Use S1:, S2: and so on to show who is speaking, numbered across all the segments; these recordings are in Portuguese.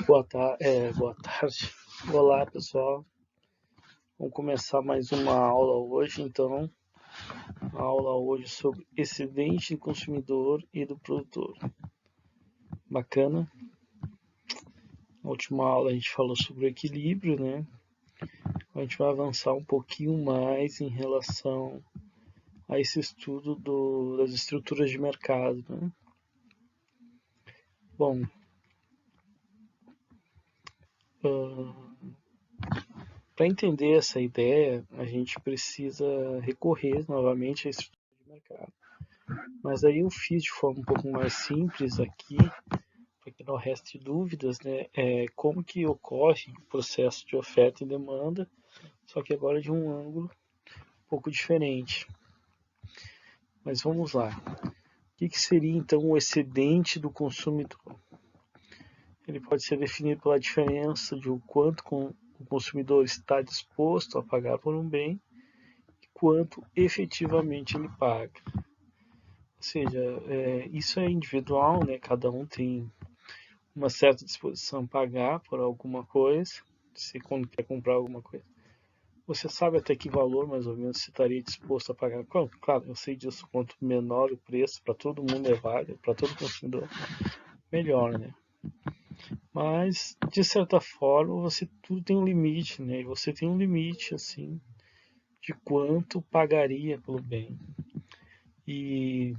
S1: Boa tarde. Olá, pessoal. Vamos começar mais uma aula hoje, então. A aula hoje sobre excedente do consumidor e do produtor. Bacana. Na última aula a gente falou sobre o equilíbrio, né? A gente vai avançar um pouquinho mais em relação a esse estudo das estruturas de mercado, né? Bom, para entender essa ideia, a gente precisa recorrer novamente à estrutura de mercado. Mas aí eu fiz de forma um pouco mais simples aqui, para que não reste dúvidas, né? Como que ocorre o processo de oferta e demanda, só que agora de um ângulo um pouco diferente. Mas vamos lá. O que seria então o excedente do consumidor? Ele pode ser definido pela diferença de o quanto o consumidor está disposto a pagar por um bem e quanto efetivamente ele paga. Ou seja, isso é individual, né? Cada um tem uma certa disposição a pagar por alguma coisa, se quando quer comprar alguma coisa. Você sabe até que valor, mais ou menos, você estaria disposto a pagar? Claro, eu sei disso, quanto menor o preço, para todo mundo é válido, para todo consumidor, melhor, né? Mas, de certa forma, tudo tem um limite, né? E você tem um limite, assim, de quanto pagaria pelo bem. E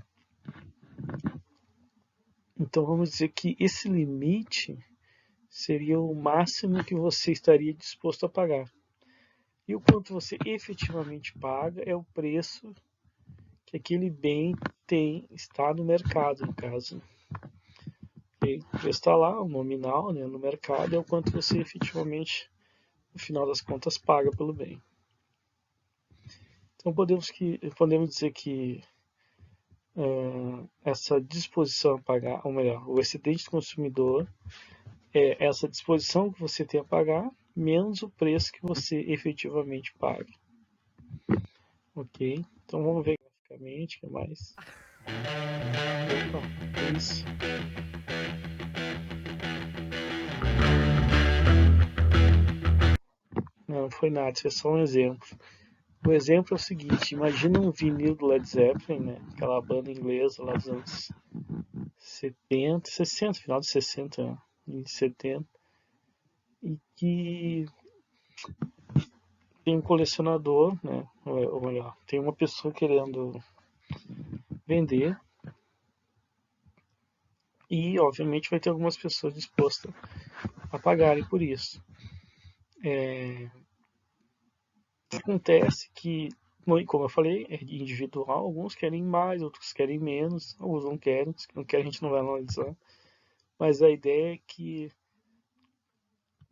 S1: então vamos dizer que esse limite seria o máximo que você estaria disposto a pagar. E o quanto você efetivamente paga é o preço que aquele bem está no mercado, no caso. O preço está lá, o nominal, né, no mercado, é o quanto você efetivamente, no final das contas, paga pelo bem. Então podemos dizer que essa disposição a pagar, ou melhor, o excedente do consumidor é essa disposição que você tem a pagar menos o preço que você efetivamente paga. Ok? Então vamos ver graficamente o que mais. Opa, é isso. Não foi nada, isso é só um exemplo. O exemplo é o seguinte: imagina um vinil do Led Zeppelin, né? Aquela banda inglesa lá dos anos 70, 60, final de 60 e 70, e que tem um colecionador, né? Ou melhor, tem uma pessoa querendo vender e, obviamente, vai ter algumas pessoas dispostas a pagarem por isso. Acontece que, como eu falei, é individual, alguns querem mais, outros querem menos, alguns não querem, os que não querem a gente não vai analisar. Mas a ideia é que,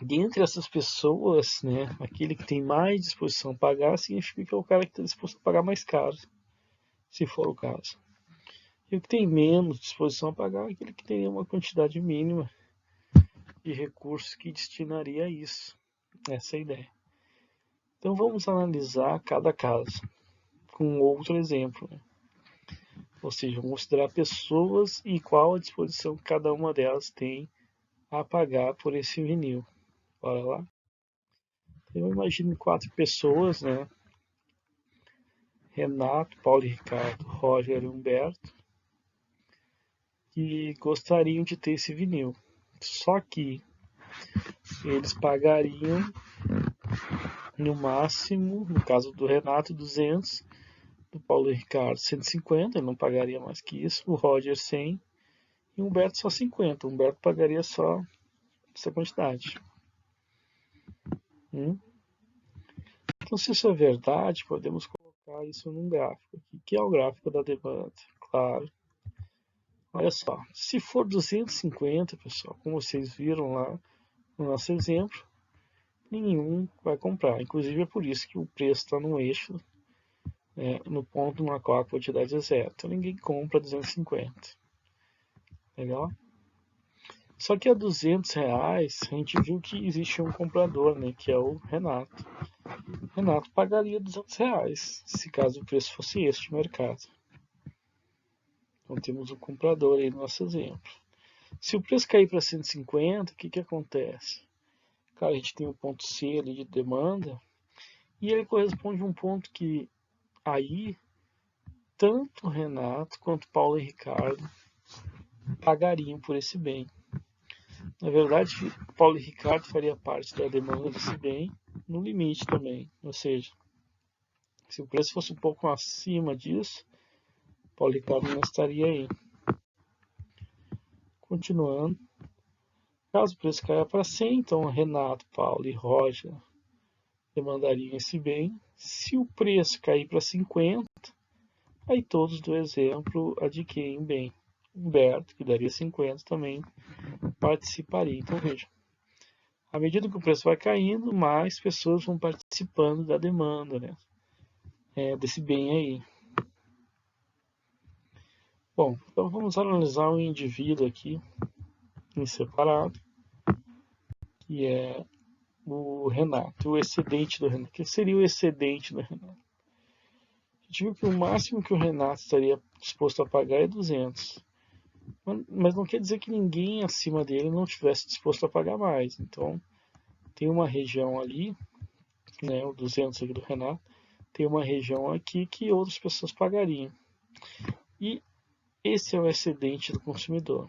S1: dentre essas pessoas, né, aquele que tem mais disposição a pagar significa que é o cara que está disposto a pagar mais caro, se for o caso. E o que tem menos disposição a pagar é aquele que teria uma quantidade mínima de recursos que destinaria a isso. Essa é a ideia. Então vamos analisar cada caso com outro exemplo, né? Ou seja, vamos considerar pessoas e qual a disposição que cada uma delas tem a pagar por esse vinil. Bora lá? Eu imagino 4 pessoas, né? Renato, Paulo e Ricardo, Roger e Humberto, que gostariam de ter esse vinil. Só que eles pagariam no máximo, no caso do Renato, 200, do Paulo e Ricardo 150, ele não pagaria mais que isso, o Roger 100 e o Humberto só 50. O Humberto pagaria só essa quantidade. Então, se isso é verdade, podemos colocar isso num gráfico. O que é o gráfico da demanda? Claro. Olha só, se for 250, pessoal, como vocês viram lá no nosso exemplo, nenhum vai comprar. Inclusive é por isso que o preço está no eixo, no ponto no qual a quantidade é zero. Então ninguém compra 250. Legal? Só que a R$200 a gente viu que existe um comprador, né, que é o Renato. Renato pagaria R$200 se caso o preço fosse este de mercado. Então temos um comprador aí no nosso exemplo. Se o preço cair para 150, o que acontece? Cara, a gente tem o ponto C ali de demanda, e ele corresponde a um ponto que aí tanto o Renato quanto Paulo e Ricardo pagariam por esse bem. Na verdade, Paulo e Ricardo faria parte da demanda desse bem no limite também. Ou seja, se o preço fosse um pouco acima disso, Paulo e Ricardo não estaria aí. Continuando, caso o preço caia para 100, então Renato, Paulo e Roger demandariam esse bem. Se o preço cair para 50, aí todos do exemplo adquirem bem. Humberto, que daria 50, também participaria. Então veja, à medida que o preço vai caindo, mais pessoas vão participando da demanda, né? Desse bem aí. Bom, então vamos analisar um indivíduo aqui, em separado, que é o Renato, o excedente do Renato. O que seria o excedente do Renato? A gente viu que o máximo que o Renato estaria disposto a pagar é 200. Mas não quer dizer que ninguém acima dele não estivesse disposto a pagar mais. Então, tem uma região ali, né, o 200 aqui do Renato, tem uma região aqui que outras pessoas pagariam. E esse é o excedente do consumidor.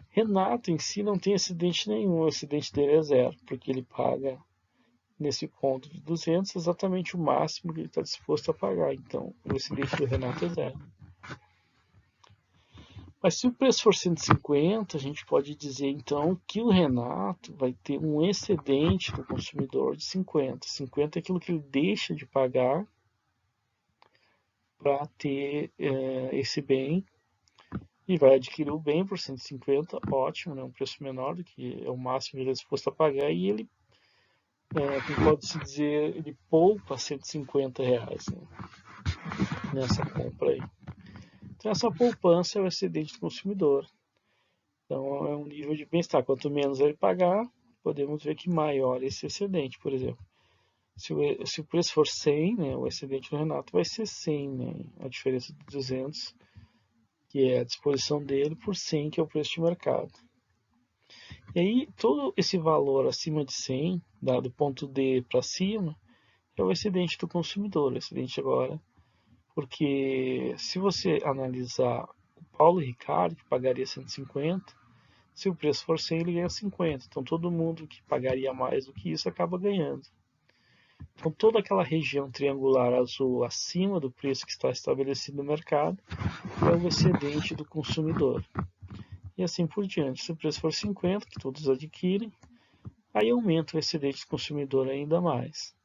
S1: Renato em si não tem excedente nenhum, o excedente dele é zero, porque ele paga nesse ponto de 200 exatamente o máximo que ele está disposto a pagar. Então, o excedente do Renato é zero. Mas se o preço for 150, a gente pode dizer então que o Renato vai ter um excedente do consumidor de 50. 50 é aquilo que ele deixa de pagar para ter esse bem e vai adquirir o bem por 150, ótimo, né? Um preço menor do que é o máximo que ele é disposto a pagar, e ele, como pode-se dizer, ele poupa R$150, né? Nessa compra aí. Então essa poupança é o excedente do consumidor. Então é um nível de bem-estar. Quanto menos ele pagar, podemos ver que maior esse excedente, por exemplo. Se o preço for 100, né, o excedente do Renato vai ser 100, né, a diferença de 200, que é a disposição dele, por 100, que é o preço de mercado. E aí, todo esse valor acima de 100, do ponto D para cima, é o excedente do consumidor, o excedente agora, porque se você analisar o Paulo Ricardo, que pagaria 150, se o preço for 100, ele ganha 50. Então, todo mundo que pagaria mais do que isso acaba ganhando. Então, toda aquela região triangular azul acima do preço que está estabelecido no mercado é o excedente do consumidor. E assim por diante. Se o preço for 50, que todos adquirem, aí aumenta o excedente do consumidor ainda mais.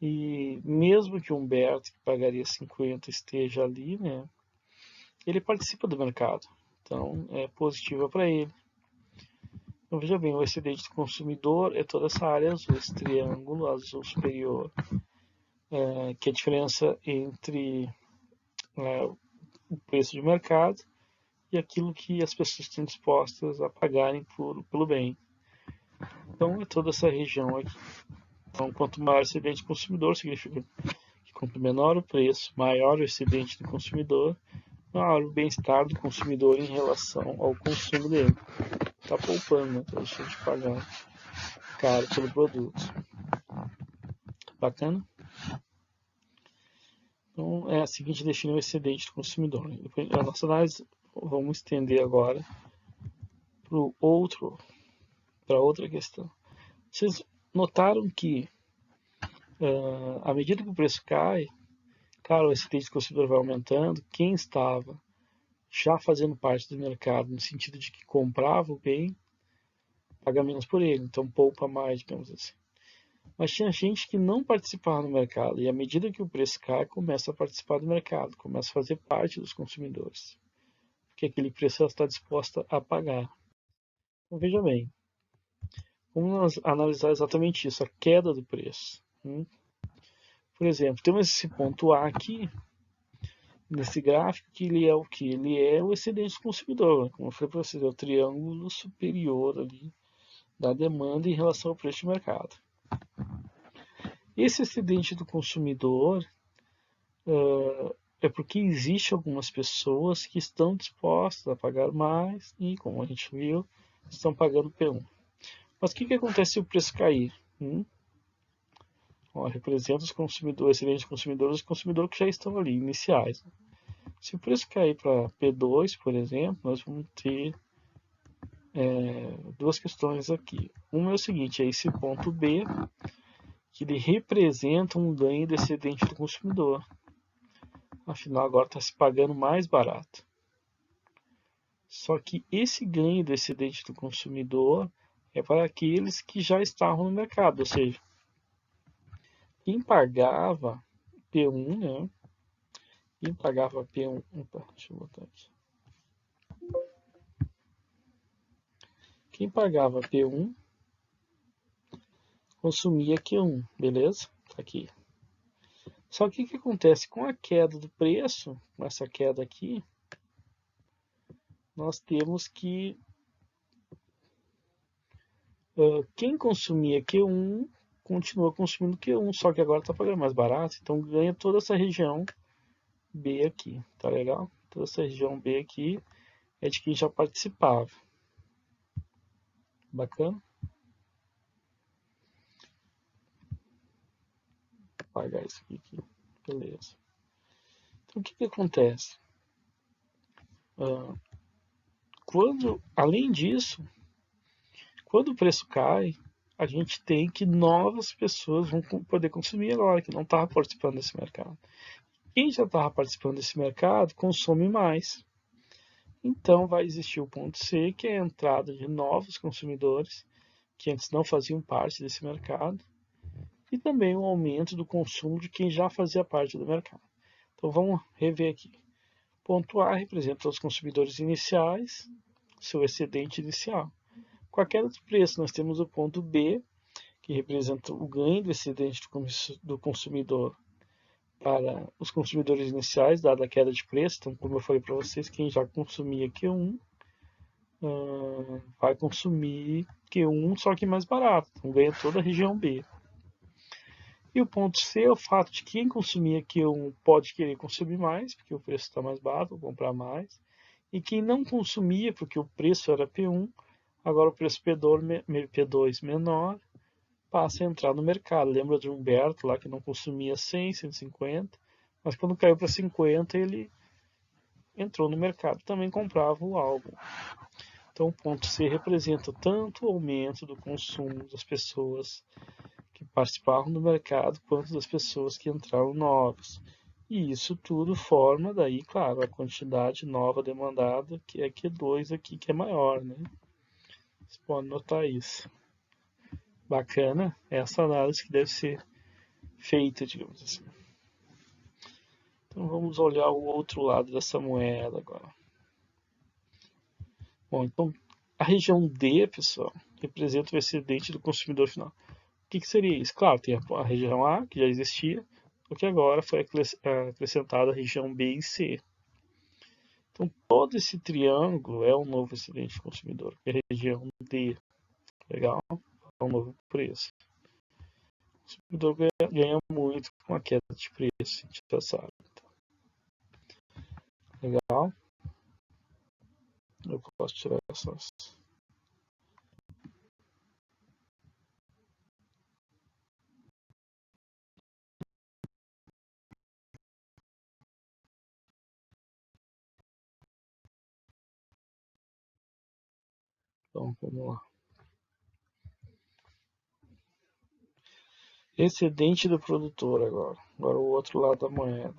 S1: E mesmo que o Humberto, que pagaria 50, esteja ali, né, ele participa do mercado. Então, é positiva para ele. Então, veja bem, o excedente do consumidor é toda essa área azul, esse triângulo azul superior, que é a diferença entre o preço de mercado e aquilo que as pessoas estão dispostas a pagarem pelo bem. Então, é toda essa região aqui. Então, quanto maior o excedente do consumidor, significa que quanto menor o preço, maior o excedente do consumidor, maior o bem-estar do consumidor em relação ao consumo dele. Está poupando, né? Está deixando de pagar caro pelo produto. Bacana? Então, é assim que a gente define o excedente do consumidor. Depois, a nossa análise, vamos estender agora para outra questão. Vocês notaram que, à medida que o preço cai, claro, o excedente do consumidor vai aumentando, quem estava já fazendo parte do mercado, no sentido de que comprava o bem, paga menos por ele, então poupa mais, digamos assim. Mas tinha gente que não participava do mercado, e à medida que o preço cai, começa a participar do mercado, começa a fazer parte dos consumidores, porque aquele preço ela está disposta a pagar. Então veja bem, vamos analisar exatamente isso, a queda do preço. Por exemplo, temos esse ponto A aqui, nesse gráfico, que ele é o que? Ele é o excedente do consumidor, como eu falei para vocês, é o triângulo superior ali da demanda em relação ao preço de mercado. Esse excedente do consumidor é porque existe algumas pessoas que estão dispostas a pagar mais e, como a gente viu, estão pagando P1. Mas o que acontece se o preço cair? Ó, representa os consumidores, excelentes consumidores, os consumidores que já estão ali, iniciais. Se o preço cair para P2, por exemplo, nós vamos ter duas questões aqui. Uma é o seguinte, é esse ponto B, que ele representa um ganho do excedente do consumidor. Afinal, agora está se pagando mais barato. Só que esse ganho do excedente do consumidor é para aqueles que já estavam no mercado, ou seja, quem pagava P1, né? Quem pagava P1, opa, deixa eu botar aqui. Quem pagava P1 consumia Q1, beleza? Tá aqui. Só que o que acontece com a queda do preço, com essa queda aqui, nós temos que quem consumia Q1 continua consumindo Q1, só que agora está pagando mais barato, então ganha toda essa região B aqui, tá legal? Toda essa região B aqui é de quem já participava. Bacana? Vou apagar isso aqui, beleza. Então o que acontece? Além disso, quando o preço cai, a gente tem que novas pessoas vão poder consumir agora, que não estavam participando desse mercado. Quem já estava participando desse mercado consome mais. Então vai existir o ponto C, que é a entrada de novos consumidores, que antes não faziam parte desse mercado, e também o aumento do consumo de quem já fazia parte do mercado. Então vamos rever aqui. Ponto A representa os consumidores iniciais, seu excedente inicial. Com a queda de preço, nós temos o ponto B, que representa o ganho do excedente do consumidor para os consumidores iniciais, dada a queda de preço. Então, como eu falei para vocês, quem já consumia Q1 vai consumir Q1, só que mais barato. Então, ganha toda a região B. E o ponto C é o fato de que quem consumia Q1 pode querer consumir mais, porque o preço está mais barato, comprar mais. E quem não consumia, porque o preço era P1, agora o preço P2 menor, passa a entrar no mercado. Lembra de Humberto lá que não consumia 100, 150, mas quando caiu para 50 ele entrou no mercado, também comprava o álbum. Então o ponto C representa tanto o aumento do consumo das pessoas que participavam do mercado, quanto das pessoas que entraram novas. E isso tudo forma daí, claro, a quantidade nova demandada, que é Q2 aqui, que é maior, né? Você pode notar isso. Bacana, essa análise que deve ser feita, digamos assim. Então vamos olhar o outro lado dessa moeda agora. Bom, então a região D, pessoal, representa o excedente do consumidor final. O que seria isso? Claro, tem a região A, que já existia, só que agora foi acrescentada a região B e C. Então todo esse triângulo é um novo excedente do consumidor, que é a região D. Legal? É um novo preço. O consumidor ganha muito com a queda de preço, a gente já sabe. Legal? Eu posso tirar essas. Então, vamos lá. Excedente do produtor agora. Agora o outro lado da moeda.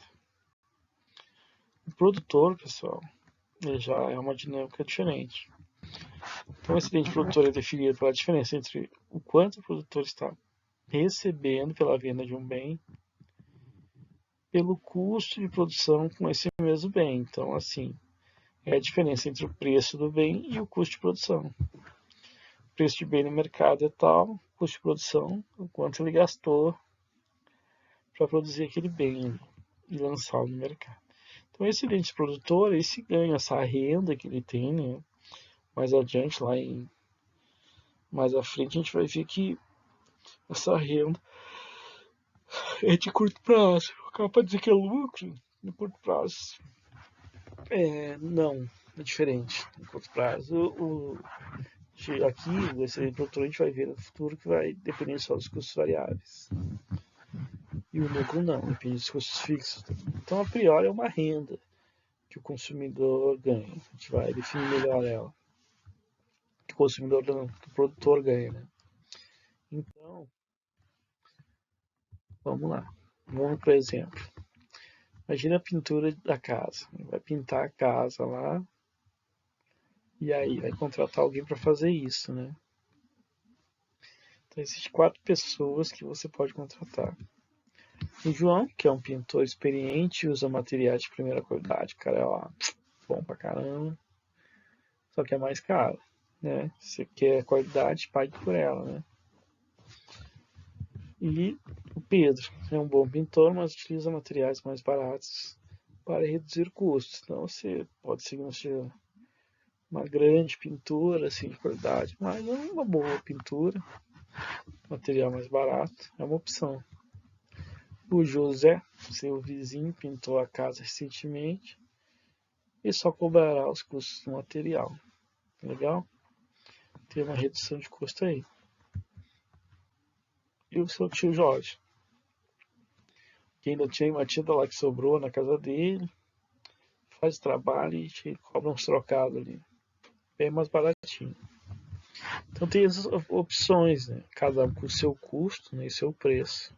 S1: O produtor, pessoal, ele já é uma dinâmica diferente. Então, o excedente produtor é definido pela diferença entre o quanto o produtor está recebendo pela venda de um bem pelo custo de produção com esse mesmo bem. Então, assim, é a diferença entre o preço do bem e o custo de produção. O preço de bem no mercado é tal, o custo de produção, o quanto ele gastou para produzir aquele bem e lançá-lo no mercado. Então, esse excedente produtor, esse ganho, essa renda que ele tem, né? Mais adiante, mais à frente, a gente vai ver que essa renda é de curto prazo. Acaba para dizer que é lucro, No curto prazo, não, é diferente. No curto prazo, aqui, esse produtor, a gente vai ver no futuro que vai depender só dos custos variáveis. E o lucro não, depende dos custos fixos. Então, a priori, é uma renda que o consumidor ganha. A gente vai definir melhor ela. Que o consumidor não, que o produtor ganha, né? Então, vamos lá. Vamos para exemplo. Imagina a pintura da casa. Vai pintar a casa lá. E aí, vai contratar alguém para fazer isso, né? Então, existem 4 pessoas que você pode contratar. O João, que é um pintor experiente, usa materiais de primeira qualidade. O cara é bom pra caramba. Só que é mais caro, né? Se quer qualidade, pague por ela, né? E o Pedro é um bom pintor, mas utiliza materiais mais baratos para reduzir custos. Então você pode seguir uma grande pintura assim, de qualidade, mas não uma boa pintura, material mais barato, é uma opção. O José, seu vizinho, pintou a casa recentemente e só cobrará os custos do material. Legal? Tem uma redução de custo aí. E o seu tio Jorge, que ainda tinha uma tinta lá que sobrou na casa dele, faz trabalho e te cobra uns trocados ali, bem mais baratinho. Então tem essas opções, né? Cada um com o seu custo, né? E seu preço.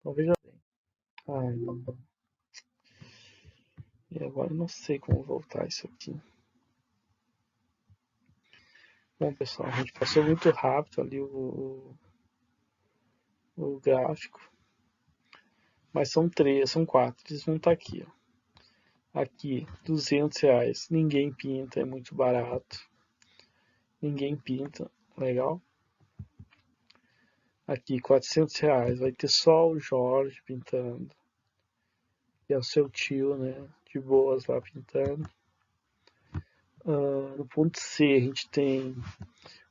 S1: Então veja bem. E agora não sei como voltar isso aqui. Bom, pessoal, a gente passou muito rápido ali o gráfico. Mas são 4. Eles vão estar aqui, ó. Aqui, R$200. Ninguém pinta, é muito barato. Ninguém pinta, legal? Aqui, R$400. Vai ter só o Jorge pintando. Que é o seu tio, né? De boas lá pintando. No ponto C, a gente tem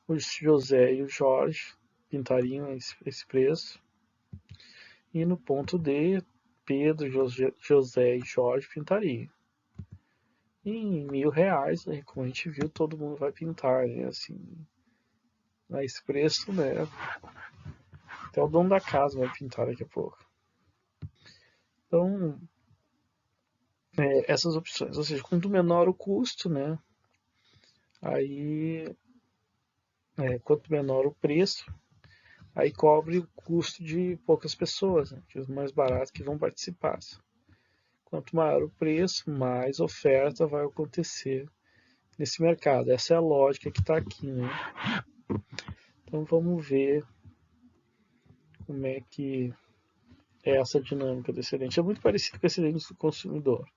S1: o José e o Jorge pintariam esse preço. E no ponto D, Pedro, José e Jorge pintariam. E em R$1.000, né, como a gente viu, todo mundo vai pintar, né? Assim, a esse preço, né? Até o dono da casa vai pintar daqui a pouco. Então, essas opções, ou seja, quanto menor o custo, né? Aí, quanto menor o preço, aí cobre o custo de poucas pessoas, né? Que os mais baratos que vão participar. Quanto maior o preço, mais oferta vai acontecer nesse mercado. Essa é a lógica que está aqui, né? Então vamos ver como é que é essa dinâmica do excedente. É muito parecido com o excedente do consumidor.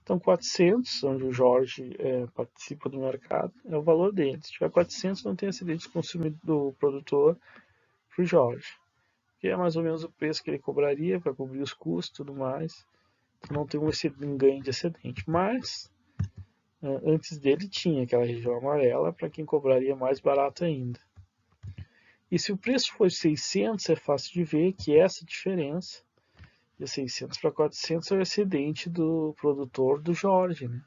S1: Então 400, onde o Jorge participa do mercado, é o valor dele. Se tiver 400, não tem excedente do produtor para o Jorge, que é mais ou menos o preço que ele cobraria para cobrir os custos e tudo mais. Então não tem um ganho de excedente. Mas antes dele tinha aquela região amarela para quem cobraria mais barato ainda. E se o preço for 600, é fácil de ver que essa diferença de 600 para 400 é o excedente do produtor do Jorge, né?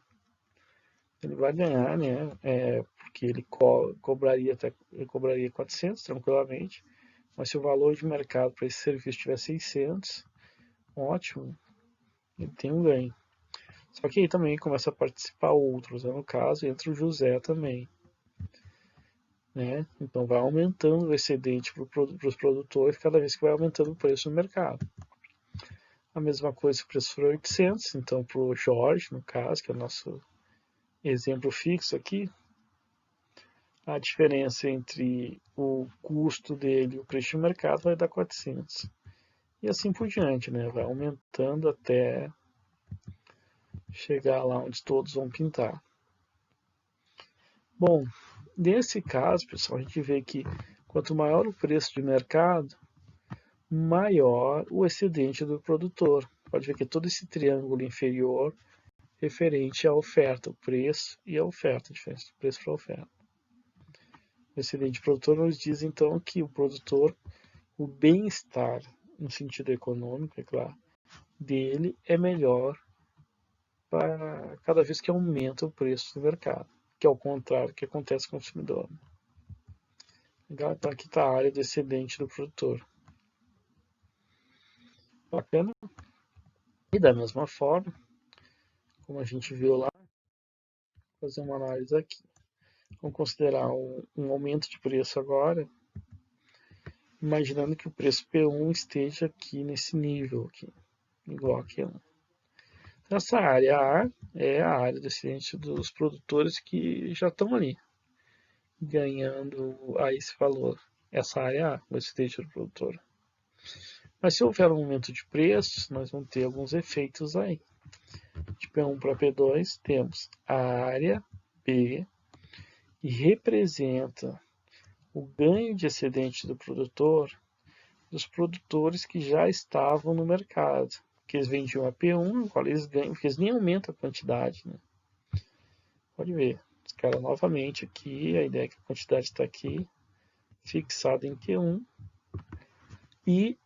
S1: Ele vai ganhar, né? Porque ele cobraria 400 tranquilamente, mas se o valor de mercado para esse serviço tiver 600, ótimo, ele tem um ganho. Só que aí também começa a participar outros, né? No caso, entra o José também, né? Então vai aumentando o excedente para os produtores cada vez que vai aumentando o preço no mercado. A mesma coisa se o preço for 800, então para o Jorge, no caso, que é o nosso exemplo fixo aqui, a diferença entre o custo dele e o preço de mercado vai dar 400. E assim por diante, né? Vai aumentando até chegar lá onde todos vão pintar. Bom, nesse caso, pessoal, a gente vê que quanto maior o preço de mercado, maior o excedente do produtor. Pode ver que todo esse triângulo inferior referente à oferta, o preço e a oferta, a diferença do preço para a oferta. O excedente produtor nos diz então que o produtor, o bem-estar no sentido econômico, é claro, dele é melhor para cada vez que aumenta o preço do mercado, que é o contrário do que acontece com o consumidor. Legal? Então aqui está a área do excedente do produtor. Bacana? E da mesma forma, como a gente viu lá, vou fazer uma análise aqui. Vamos considerar um aumento de preço agora, imaginando que o preço P1 esteja aqui nesse nível, aqui, igual a Q1. Essa área A é a área do excedente dos produtores que já estão ali, ganhando a esse valor. Essa área A, o excedente do produtor. Mas se houver um aumento de preços, nós vamos ter alguns efeitos aí. De P1 para P2, temos a área B, que representa o ganho de excedente do produtor dos produtores que já estavam no mercado. Que eles vendiam a P1, agora eles ganham, porque eles nem aumentam a quantidade. Né? Pode ver. Os caras novamente aqui, a ideia é que a quantidade está aqui, fixada em Q1. E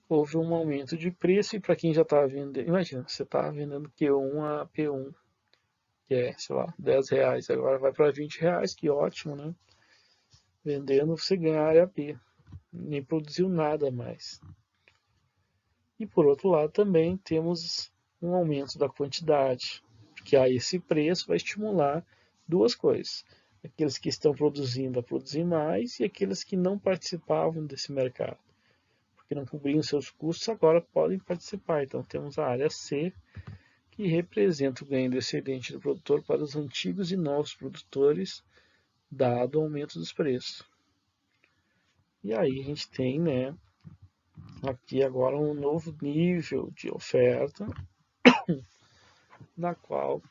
S1: houve um aumento de preço, e para quem já está vendendo, imagina, você está vendendo Q1 a P1, que é, sei lá, R$10, agora vai para R$20, que ótimo, né? Vendendo, você ganha a área B, nem produziu nada mais. E por outro lado também temos um aumento da quantidade, porque aí esse preço vai estimular duas coisas. Aqueles que estão produzindo a produzir mais e aqueles que não participavam desse mercado. Porque não cobriam seus custos, agora podem participar. Então temos a área C, que representa o ganho do excedente do produtor para os antigos e novos produtores, dado o aumento dos preços. E aí a gente tem, né, aqui agora um novo nível de oferta, na qual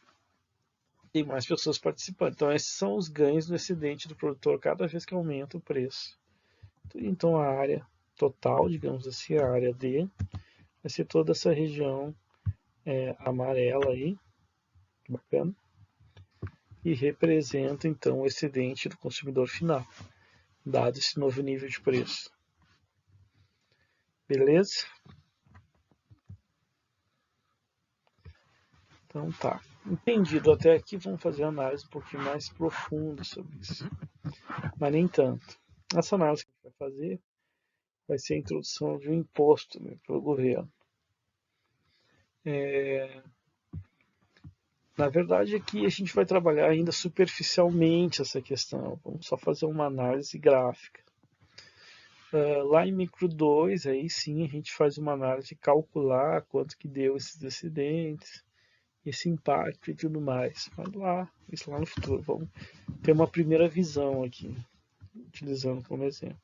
S1: tem mais pessoas participando. Então esses são os ganhos do excedente do produtor cada vez que aumenta o preço. Então a área total, digamos assim, a área D, vai ser toda essa região amarela aí, bacana, e representa então o excedente do consumidor final, dado esse novo nível de preço. Beleza? Então tá. Entendido até aqui, vamos fazer uma análise um pouquinho mais profunda sobre isso. Mas nem tanto. Essa análise que a gente vai fazer vai ser a introdução de um imposto, né, pelo governo. Na verdade, aqui a gente vai trabalhar ainda superficialmente essa questão. Vamos só fazer uma análise gráfica. Lá em micro 2, aí sim a gente faz uma análise, calcular quanto que deu esses excedentes, esse impacto e tudo mais. Mas isso lá no futuro. Vamos ter uma primeira visão aqui, utilizando como exemplo.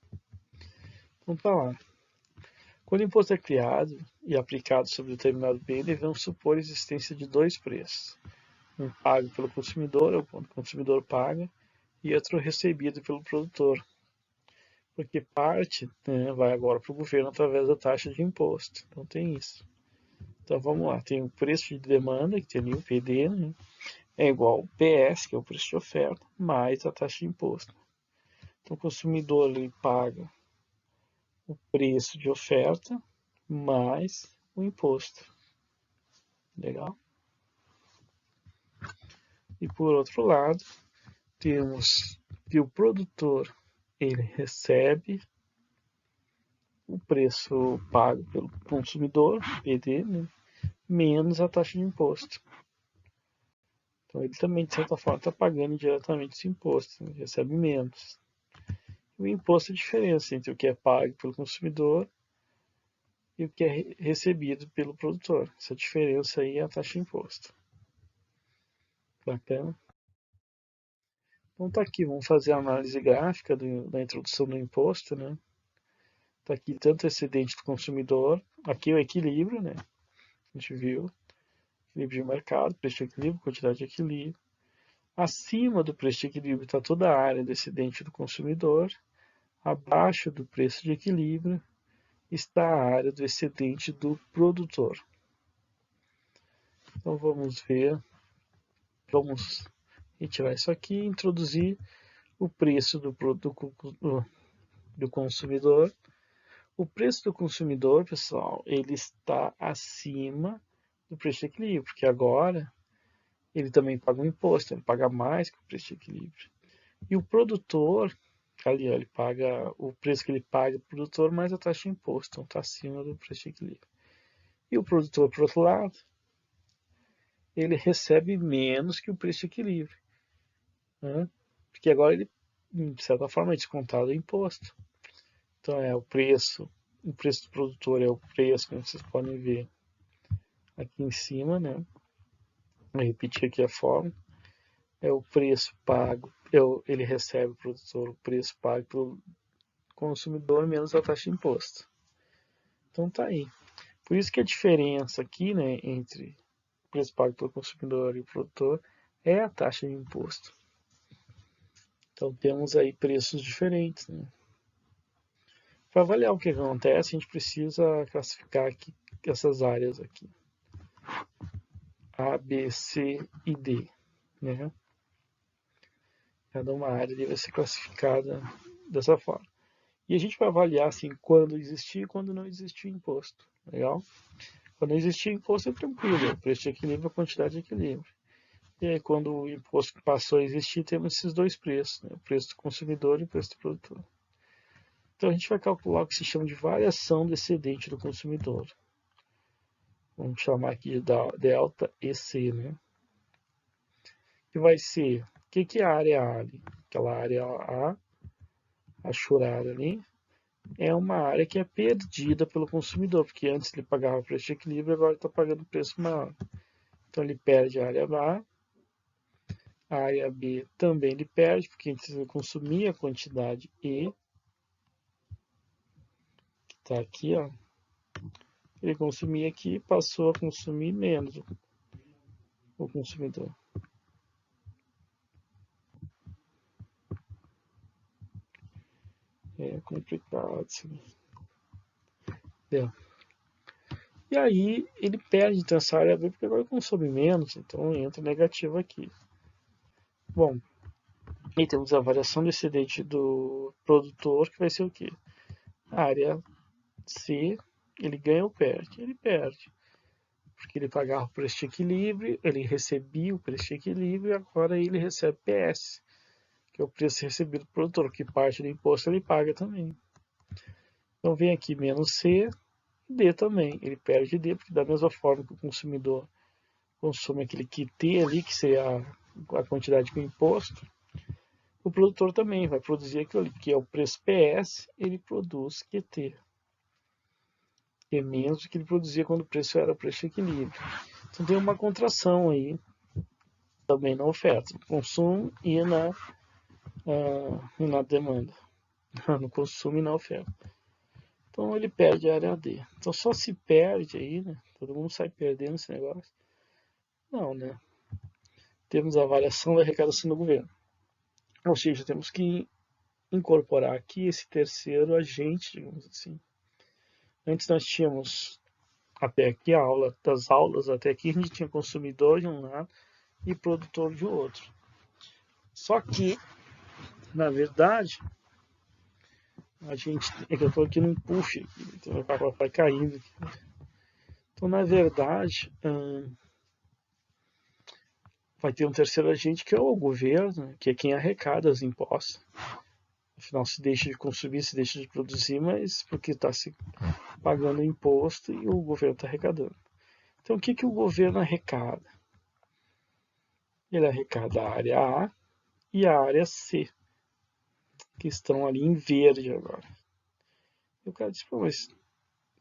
S1: Então tá lá. Quando o imposto é criado e aplicado sobre determinado bem, devemos supor a existência de dois preços. Um pago pelo consumidor, ou quando o consumidor paga, e outro recebido pelo produtor. Porque parte, né, vai agora para o governo através da taxa de imposto. Então tem isso. Então vamos lá, tem o preço de demanda, que tem ali o PD, né, é igual ao PS, que é o preço de oferta, mais a taxa de imposto. Então o consumidor ele paga o preço de oferta mais o imposto. Legal? E por outro lado, temos que o produtor ele recebe o preço pago pelo consumidor, PD, né, menos a taxa de imposto. Então ele também, de certa forma, está pagando diretamente esse imposto, né, recebe menos. O imposto é a diferença entre o que é pago pelo consumidor e o que é recebido pelo produtor. Essa diferença aí é a taxa de imposto. Bacana? Então tá aqui, vamos fazer a análise gráfica da introdução do imposto, né? Tá aqui tanto o excedente do consumidor, aqui o equilíbrio, né? A gente viu, equilíbrio de mercado, preço de equilíbrio, quantidade de equilíbrio. Acima do preço de equilíbrio está toda a área do excedente do consumidor. Abaixo do preço de equilíbrio está a área do excedente do produtor. Então vamos ver, vamos retirar isso aqui e introduzir o preço do consumidor, O preço do consumidor, pessoal, ele está acima do preço de equilíbrio, porque agora ele também paga um imposto, ele paga mais que o preço de equilíbrio. E o produtor, ali, ó, ele paga o preço que ele paga para o produtor mais a taxa de imposto, então está acima do preço de equilíbrio. E o produtor, por outro lado, ele recebe menos que o preço de equilíbrio, né? Porque agora ele, de certa forma, é descontado o imposto. Então o preço do produtor é o preço, como vocês podem ver aqui em cima, né? Vou repetir aqui a forma. É o preço pago, ele recebe o produtor o preço pago pelo consumidor menos a taxa de imposto. Então tá aí. Por isso que a diferença aqui, né, entre o preço pago pelo consumidor e o produtor é a taxa de imposto. Então temos aí preços diferentes, né? Para avaliar o que acontece, a gente precisa classificar aqui essas áreas aqui. A, B, C e D, né? Cada uma área deve ser classificada dessa forma. E a gente vai avaliar assim quando existir e quando não existir imposto. Legal? Quando existir imposto é tranquilo, o preço de equilíbrio, a quantidade de equilíbrio. E aí quando o imposto passou a existir, temos esses dois preços, né? O preço do consumidor e o preço do produtor. Então a gente vai calcular o que se chama de variação do excedente do consumidor. Vamos chamar aqui de delta EC, né? Que vai ser, o que é a área A ali? Aquela área A, a churada ali, é uma área que é perdida pelo consumidor, porque antes ele pagava preço de equilíbrio, agora está pagando preço maior. Então ele perde a área A área B também ele perde, porque antes ele consumia a quantidade E, que está aqui, ó. Ele consumia aqui, passou a consumir menos o consumidor. É complicado isso. E aí ele perde então essa área B, porque agora consome menos, então entra negativo aqui. Bom, e temos a variação do excedente do produtor, que vai ser o quê? A área C, ele ganha ou perde? Ele perde. Porque ele pagava o preço de equilíbrio, ele recebia o preço de equilíbrio e agora ele recebe PS, que é o preço recebido do produtor, que parte do imposto ele paga também. Então vem aqui menos C, D também. Ele perde D, porque da mesma forma que o consumidor consome aquele QT ali, que seria a quantidade com imposto, o produtor também vai produzir aquilo ali, que é o preço PS, ele produz QT, que é menos do que ele produzia quando o preço era o preço de equilíbrio. Então tem uma contração aí, também na oferta, no consumo e na demanda, no consumo e na oferta. Então ele perde a área D. Então só se perde aí, né? Todo mundo sai perdendo esse negócio. Não, né? Temos a variação da arrecadação do governo. Ou seja, temos que incorporar aqui esse terceiro agente, digamos assim. Antes nós tínhamos até aqui a aula das aulas, até aqui a gente tinha consumidor de um lado e produtor de outro. Só que, na verdade, a gente. É que eu estou aqui num puff, então meu papo vai caindo aqui. Então, na verdade, vai ter um terceiro agente que é o governo, que é quem arrecada os impostos. Afinal, se deixa de consumir, se deixa de produzir, mas porque está se pagando imposto e o governo está arrecadando. Então, o que o governo arrecada? Ele arrecada a área A e a área C, que estão ali em verde agora. E o cara disse, pô, mas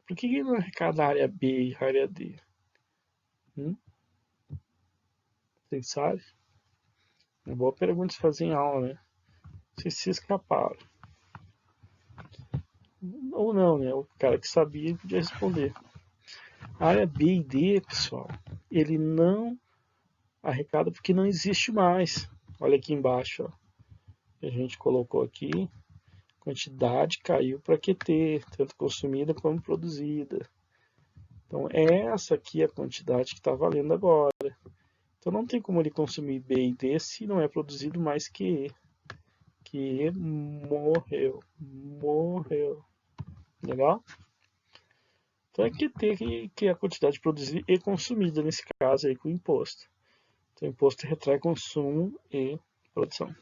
S1: por que ele não arrecada a área B e a área D? Vocês sabem? Uma boa pergunta de fazer em aula, né? Vocês se escaparam. Ou não, né? O cara que sabia podia responder. A área B e D, pessoal, ele não arrecada porque não existe mais. Olha aqui embaixo, ó. A gente colocou aqui, quantidade caiu para QT, tanto consumida como produzida. Então essa aqui é a quantidade que está valendo agora. Então não tem como ele consumir B e D se não é produzido mais que E. Que E morreu. Legal? Então é que a quantidade produzida e consumida, nesse caso aí com o imposto. Então o imposto retrai consumo e produção.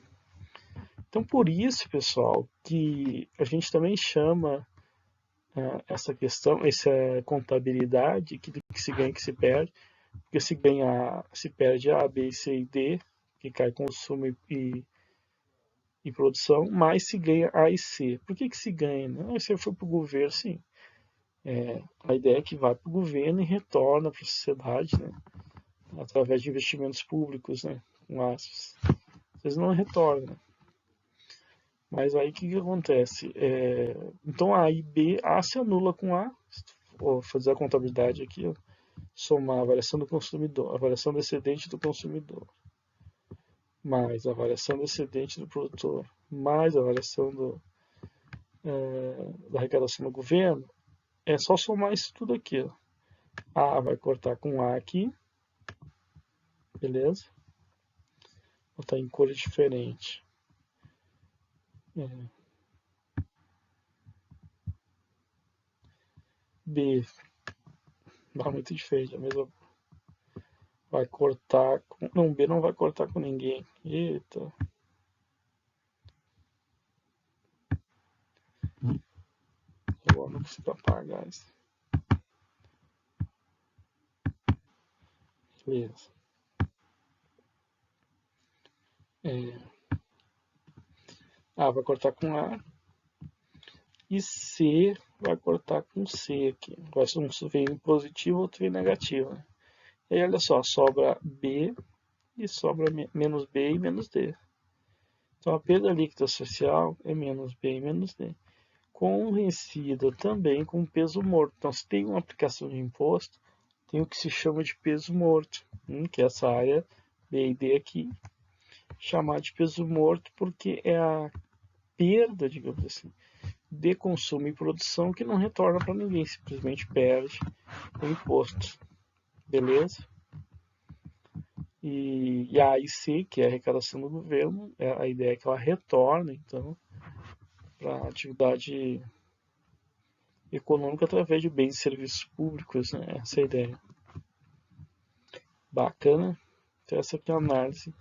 S1: Então por isso, pessoal, que a gente também chama essa questão, essa contabilidade que se ganha e que se perde, porque se perde A, B, C e D, que cai consumo e produção, mas se ganha A e C. Por que se ganha? Não, se for para o governo, sim. A ideia é que vai para o governo e retorna para a sociedade, né? Através de investimentos públicos, né? Com aspas. Eles não retornam. Mas aí o que acontece? Então A e B, A se anula com A, vou fazer a contabilidade aqui, ó, somar a variação do consumidor, a variação do excedente do consumidor, mais a variação do excedente do produtor, mais a variação da arrecadação do governo, é só somar isso tudo aqui. Ó. A vai cortar com A aqui, beleza? Vou botar em cor diferente. B, dá muito diferente, a mesma vai cortar com... Não, B não vai cortar com ninguém. Eita. Eu não consigo apagar isso. Beleza. A vai cortar com A. E C vai cortar com C aqui. Vai ser um veio positivo, outro veio negativo. Né? E aí, olha só, sobra B e sobra menos B e menos D. Então, a perda líquida social é menos B e menos D. Conhecida também como peso morto. Então, se tem uma aplicação de imposto, tem o que se chama de peso morto, que é essa área B e D aqui, chamar de peso morto porque é a perda, digamos assim, de consumo e produção que não retorna para ninguém, simplesmente perde o imposto. Beleza? E a AIC, que é a arrecadação do governo, a ideia é que ela retorne, então, para a atividade econômica através de bens e serviços públicos, né? Essa é a ideia. Bacana. Então, essa aqui é a análise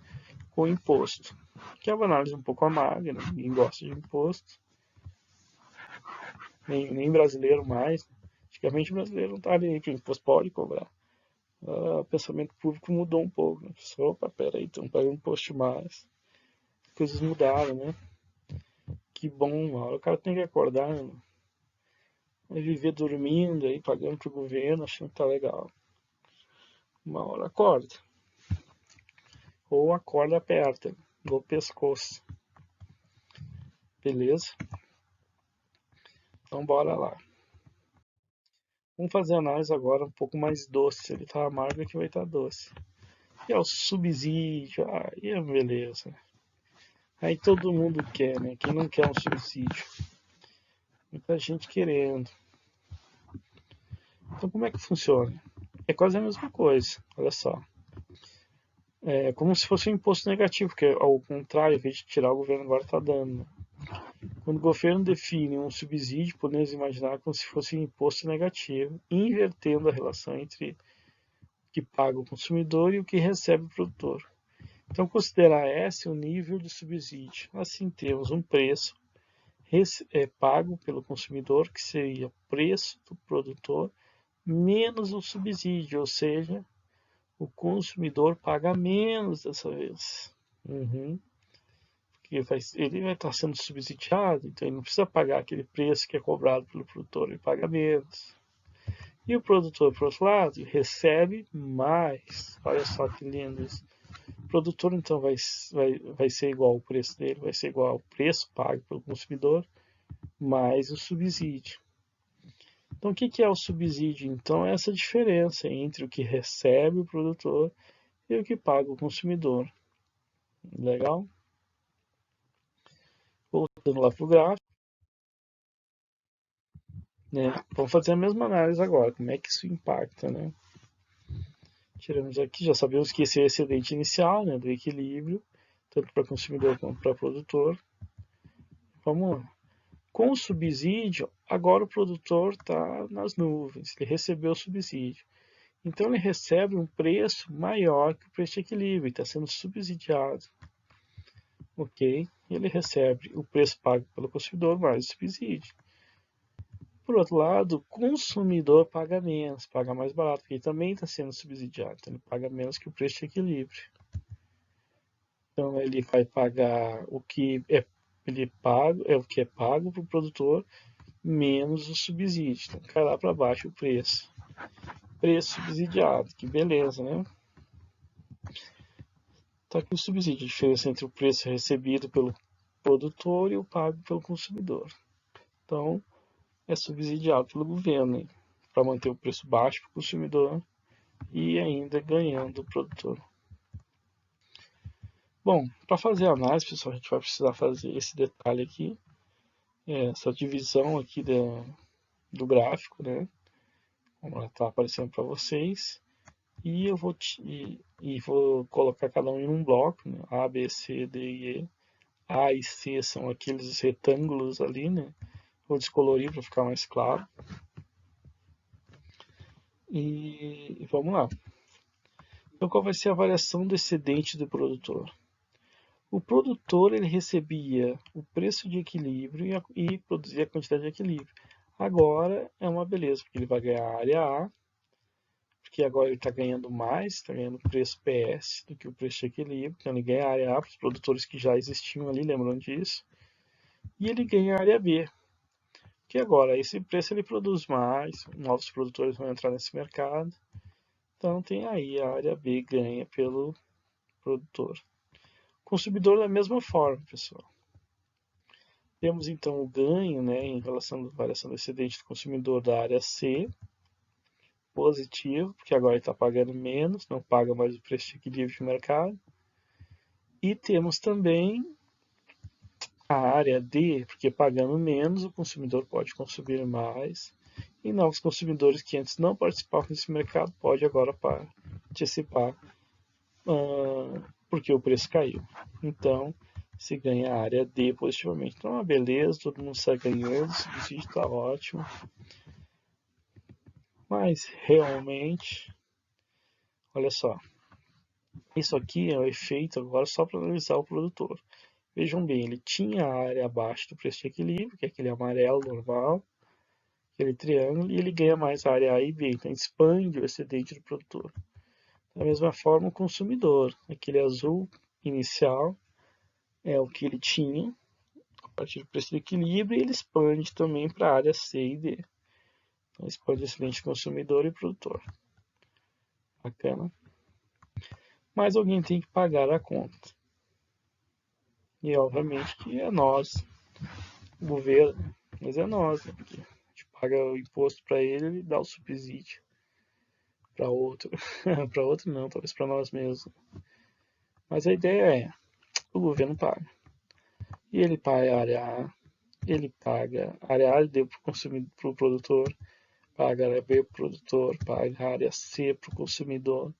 S1: com o imposto, que é uma análise um pouco amarga, né? Ninguém gosta de imposto, nem brasileiro mais. Antigamente o brasileiro não está ali que o imposto pode cobrar. O pensamento público mudou um pouco. Né? Opa, peraí, então paga um imposto mais. Coisas mudaram, né? Que bom, uma hora o cara tem que acordar, né? Vai viver dormindo aí, pagando pro governo, achando que tá legal. Uma hora acorda. Ou acorda aperta, no pescoço. Beleza? Então bora lá. Vamos fazer a análise agora um pouco mais doce. Se ele tá amargo, aqui vai estar doce. E é o subsídio. Aí é beleza. Aí todo mundo quer, né? Quem não quer um subsídio? Muita gente querendo. Então como é que funciona? É quase a mesma coisa. Olha só. É como se fosse um imposto negativo, que ao contrário, ao invés de tirar, o governo agora está dando. Quando o governo define um subsídio, podemos imaginar como se fosse um imposto negativo, invertendo a relação entre o que paga o consumidor e o que recebe o produtor. Então, considerar esse o nível de subsídio. Assim, temos um preço pago pelo consumidor, que seria o preço do produtor, menos o subsídio, ou seja, o consumidor paga menos dessa vez. Porque ele vai estar sendo subsidiado, então ele não precisa pagar aquele preço que é cobrado pelo produtor, ele paga menos. E o produtor, por outro lado, recebe mais. Olha só que lindo isso. O produtor, então, vai ser igual ao preço dele, vai ser igual ao preço pago pelo consumidor, mais o subsídio. Então, o que é o subsídio? Então, é essa diferença entre o que recebe o produtor e o que paga o consumidor. Legal? Voltando lá para o gráfico, né? Vamos fazer a mesma análise agora. Como é que isso impacta, né? Tiramos aqui, já sabemos que esse é o excedente inicial, né, do equilíbrio, tanto para consumidor quanto para produtor. Vamos lá. Com o subsídio, agora o produtor está nas nuvens, ele recebeu o subsídio. Então ele recebe um preço maior que o preço de equilíbrio, está sendo subsidiado. Ok? Ele recebe o preço pago pelo consumidor mais o subsídio. Por outro lado, o consumidor paga menos, paga mais barato, porque ele também está sendo subsidiado, então ele paga menos que o preço de equilíbrio. Então ele vai pagar o que é pago para o produtor menos o subsídio. Então cai lá para baixo o preço. Preço subsidiado, que beleza, né? Tá aqui o subsídio, a diferença entre o preço recebido pelo produtor e o pago pelo consumidor. Então, é subsidiado pelo governo para manter o preço baixo para o consumidor e ainda ganhando o produtor. Bom, para fazer a análise, pessoal, a gente vai precisar fazer esse detalhe aqui, essa divisão aqui do gráfico, né? Como ela está aparecendo para vocês. E eu vou colocar cada um em um bloco, né? A, B, C, D e E. A e C são aqueles retângulos ali, né? Vou descolorir para ficar mais claro. E vamos lá. Então, qual vai ser a variação do excedente do produtor? O produtor ele recebia o preço de equilíbrio e produzia a quantidade de equilíbrio. Agora é uma beleza, porque ele vai ganhar a área A, porque agora ele está ganhando mais, está ganhando preço PS do que o preço de equilíbrio, então ele ganha a área A para os produtores que já existiam ali, lembrando disso, e ele ganha a área B, que agora esse preço ele produz mais, novos produtores vão entrar nesse mercado, então tem aí a área B ganha pelo produtor. Consumidor da mesma forma, pessoal. Temos então o ganho, né, em relação à variação do excedente do consumidor da área C, positivo, porque agora ele está pagando menos, não paga mais o preço de equilíbrio de mercado. E temos também a área D, porque pagando menos, o consumidor pode consumir mais. E novos consumidores que antes não participavam desse mercado pode agora participar porque o preço caiu. Então, se ganha a área D positivamente. Então, é uma beleza, todo mundo sai ganhando, o subsídio está ótimo. Mas, realmente, olha só, isso aqui é o efeito agora só para analisar o produtor. Vejam bem, ele tinha a área abaixo do preço de equilíbrio, que é aquele amarelo normal, aquele triângulo, e ele ganha mais a área A e B, então expande o excedente do produtor. Da mesma forma, o consumidor, aquele azul inicial, é o que ele tinha a partir do preço do equilíbrio, e ele expande também para a área C e D. Então, expande o excedente consumidor e produtor. Bacana. Mas alguém tem que pagar a conta. E obviamente que é nós, o governo, mas é nós, né? Porque a gente paga o imposto para ele e dá o subsídio para outro. Para outro não, talvez para nós mesmos. Mas a ideia é, o governo paga. E ele paga a área A, ele paga a área A e deu para o produtor, paga a área B para o produtor, paga a área C para o consumidor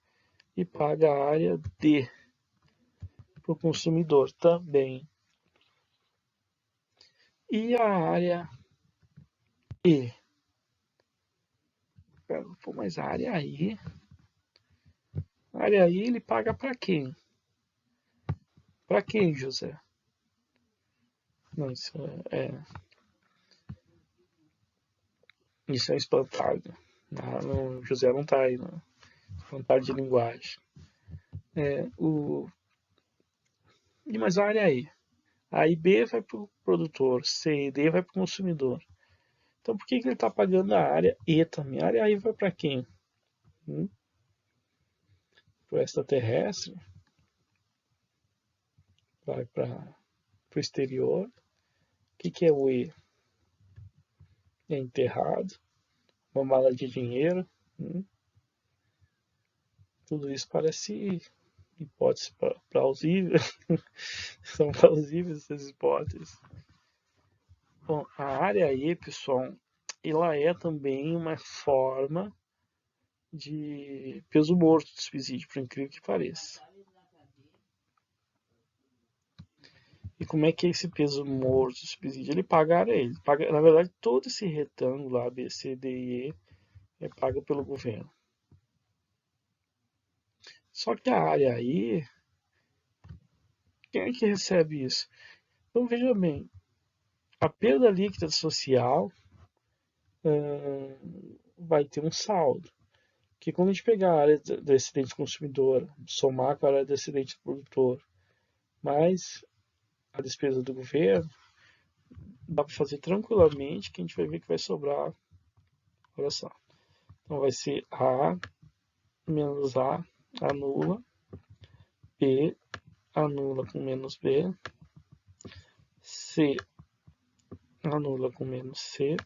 S1: e paga a área D para o consumidor também. E a área E? Pô, mas a área E? A área E ele paga para quem? Para quem, José? Não, isso é espantalho. O José não está aí, não. Espantalho de linguagem. Mas a área E? A e B vai para o produtor, C e D vai para o consumidor. Então por que ele está pagando a área E também? A área E vai para quem? Para o extraterrestre? Vai para o exterior? O que é o E? É enterrado? Uma mala de dinheiro? Tudo isso parece hipóteses plausíveis. São plausíveis essas hipóteses. Bom, a área E, pessoal, ela é também uma forma de peso morto do subsídio, por incrível que pareça. E como é que é esse peso morto do subsídio? Ele paga a área, ele paga, na verdade, todo esse retângulo A, B, C, D e E é pago pelo governo. Só que a área aí, quem é que recebe isso? Então veja bem, a perda líquida social vai ter um saldo. Que quando a gente pegar a área do excedente consumidor, somar com a área do excedente produtor, mais a despesa do governo, dá para fazer tranquilamente que a gente vai ver que vai sobrar, olha só. Então vai ser A menos A anula, B anula com menos B, C anula com menos C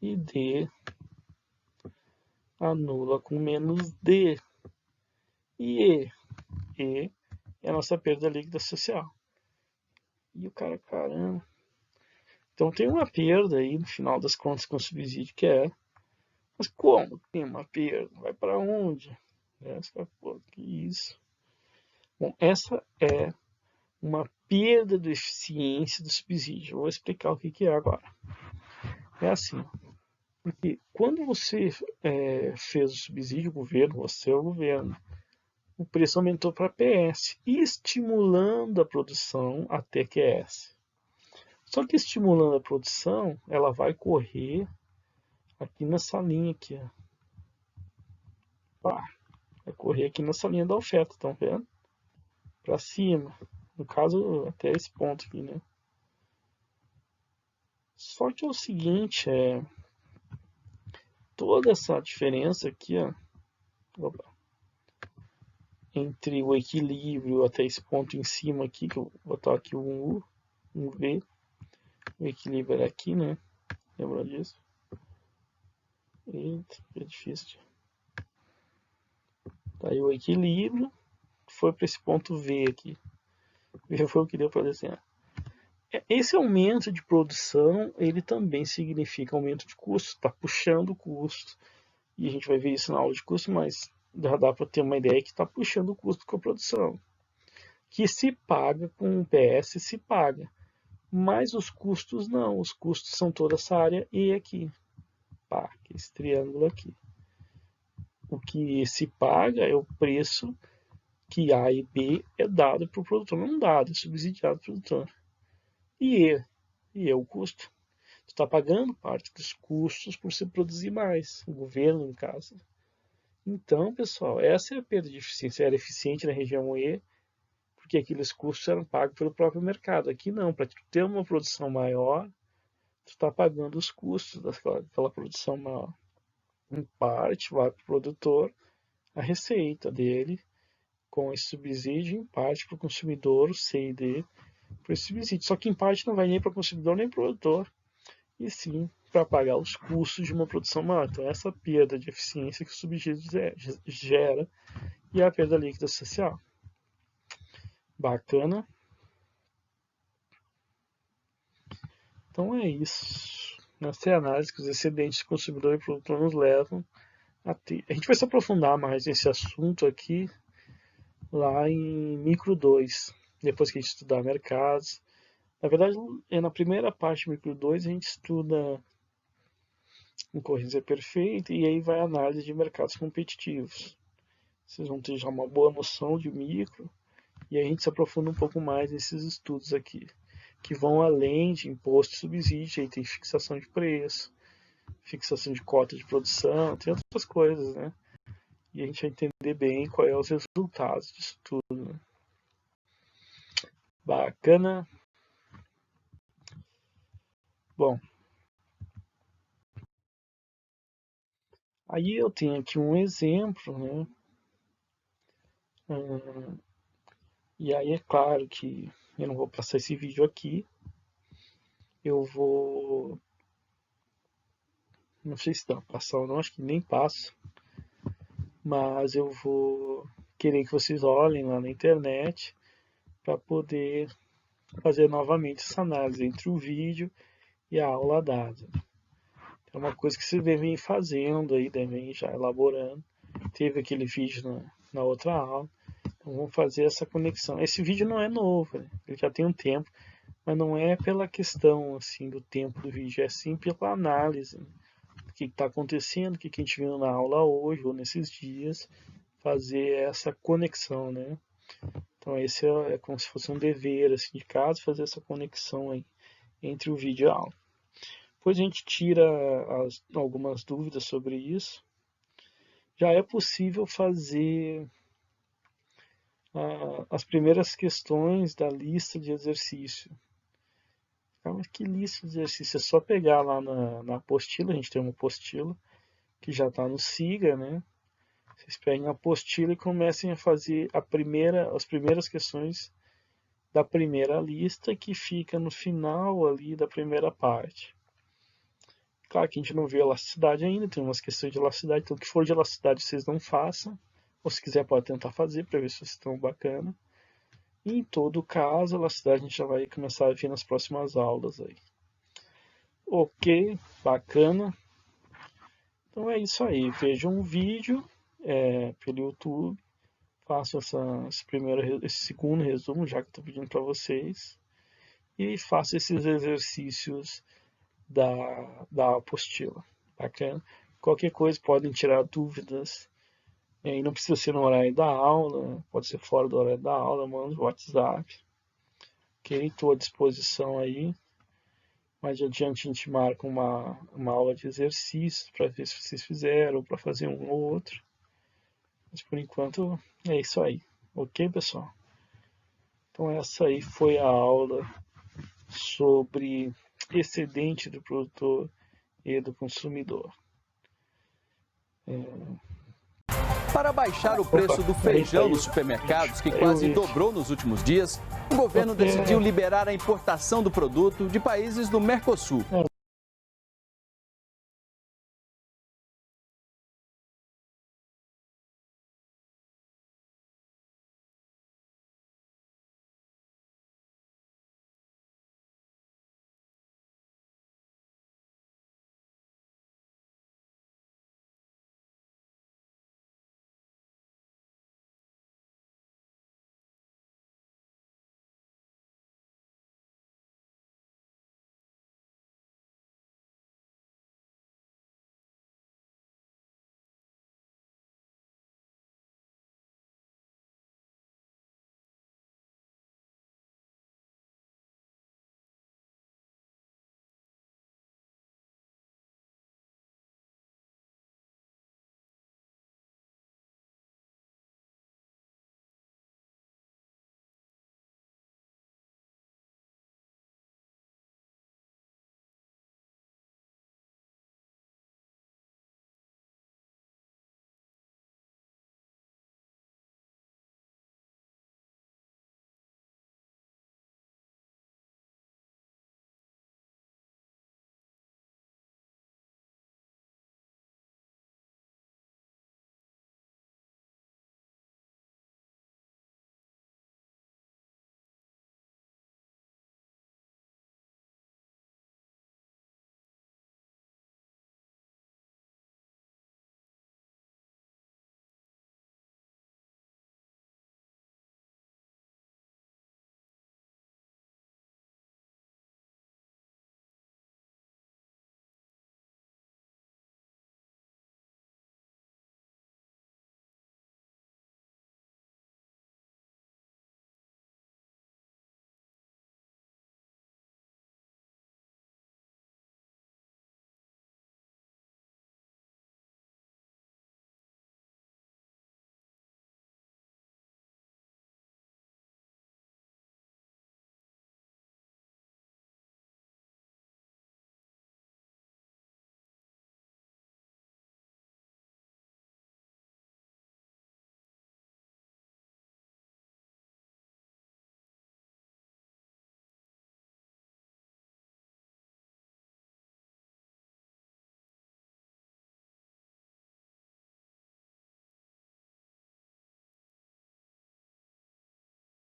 S1: e D anula com menos D. E E é a nossa perda líquida social. E o cara, caramba. Então tem uma perda aí no final das contas com o subsídio que é. Mas como tem uma perda? Vai para onde? Pô, que isso? Bom, essa é uma perda de eficiência do subsídio. Eu vou explicar o que é agora. É assim, porque quando você fez o subsídio, o governo, você é o governo, o preço aumentou para PS, estimulando a produção até QS. Só que estimulando a produção, ela vai correr aqui nessa linha aqui, ó. Vai correr aqui nessa linha da oferta, estão vendo? Para cima. No caso, até esse ponto aqui, né? Só que é o seguinte, toda essa diferença aqui, ó, opa, entre o equilíbrio até esse ponto em cima aqui, que eu vou botar aqui um U, um V, o equilíbrio era aqui, né? Lembra disso? Eita, é difícil. Tá aí o equilíbrio, foi para esse ponto V aqui. V foi o que deu para desenhar. Esse aumento de produção, ele também significa aumento de custo, está puxando o custo. E a gente vai ver isso na aula de custo, mas já dá para ter uma ideia que está puxando o custo com a produção. Que se paga com o PS, se paga. Mas os custos não, os custos são toda essa área E aqui. Pá, esse triângulo aqui. O que se paga é o preço que A e B é dado para o produtor, não dado, é subsidiado para o produtor. E é o custo. Tu está pagando parte dos custos por se produzir mais, o governo, no caso. Então, pessoal, essa é a perda de eficiência. Era eficiente na região E, porque aqueles custos eram pagos pelo próprio mercado. Aqui não, para ter uma produção maior, tu está pagando os custos daquela produção maior. Em parte, vai para o produtor a receita dele com esse subsídio, em parte para o consumidor, o C e D, por esse subsídio. Só que em parte não vai nem para o consumidor nem para o produtor, e sim para pagar os custos de uma produção maior. Então, essa perda de eficiência que o subsídio gera e a perda líquida social. Bacana. Então é isso. Essa é a análise que os excedentes de consumidor e produtor nos levam a ter. A gente vai se aprofundar mais nesse assunto aqui lá em micro 2, depois que a gente estudar mercados. Na verdade, na primeira parte do micro 2 a gente estuda concorrência perfeita e aí vai a análise de mercados competitivos. Vocês vão ter já uma boa noção de micro e a gente se aprofunda um pouco mais nesses estudos aqui, que vão além de imposto e subsídio, aí tem fixação de preço, fixação de cota de produção, tem outras coisas, né? E a gente vai entender bem quais são os resultados disso tudo. Né? Bacana. Bom, aí eu tenho aqui um exemplo, né? E aí é claro que eu não vou passar esse vídeo aqui. Eu vou... Não sei se dá pra passar ou não, acho que nem passo. Mas eu vou querer que vocês olhem lá na internet para poder fazer novamente essa análise entre o vídeo e a aula dada. É uma coisa que vocês devem ir fazendo aí, devem ir já elaborando. Teve aquele vídeo na outra aula. Então vamos fazer essa conexão. Esse vídeo não é novo, né? Ele já tem um tempo, mas não é pela questão assim do tempo do vídeo, é sim pela análise, né? Do que está acontecendo, o que a gente viu na aula hoje ou nesses dias, fazer essa conexão, né? Então esse é como se fosse um dever assim, de casa, fazer essa conexão aí entre o vídeo e a aula. Depois a gente tira algumas dúvidas sobre isso. Já é possível fazer as primeiras questões da lista de exercício. Mas que lista de exercício? É só pegar lá na apostila, a gente tem uma apostila que já está no Siga, né? Vocês peguem a apostila e comecem a fazer as primeiras questões da primeira lista, que fica no final ali da primeira parte. Claro que a gente não vê elasticidade ainda, tem umas questões de elasticidade, então o que for de elasticidade vocês não façam, ou se quiser pode tentar fazer para ver se vocês estão bacana. E em todo caso, a elasticidade a gente já vai começar a ver nas próximas aulas aí. Ok, bacana. Então é isso aí, vejam um vídeo pelo YouTube, façam esse segundo resumo, já que eu estou pedindo para vocês, e façam esses exercícios da apostila. Bacana? Qualquer coisa, podem tirar dúvidas. E não precisa ser no horário da aula, pode ser fora do horário da aula, manda no WhatsApp. Ok? Estou à disposição aí. Mais adiante a gente marca uma aula de exercícios para ver se vocês fizeram, ou para fazer um ou outro. Mas por enquanto é isso aí. Ok, pessoal? Então essa aí foi a aula sobre excedente do produtor e do consumidor.
S2: Para baixar o preço do feijão nos supermercados, que quase dobrou nos últimos dias, o governo decidiu liberar a importação do produto de países do Mercosul.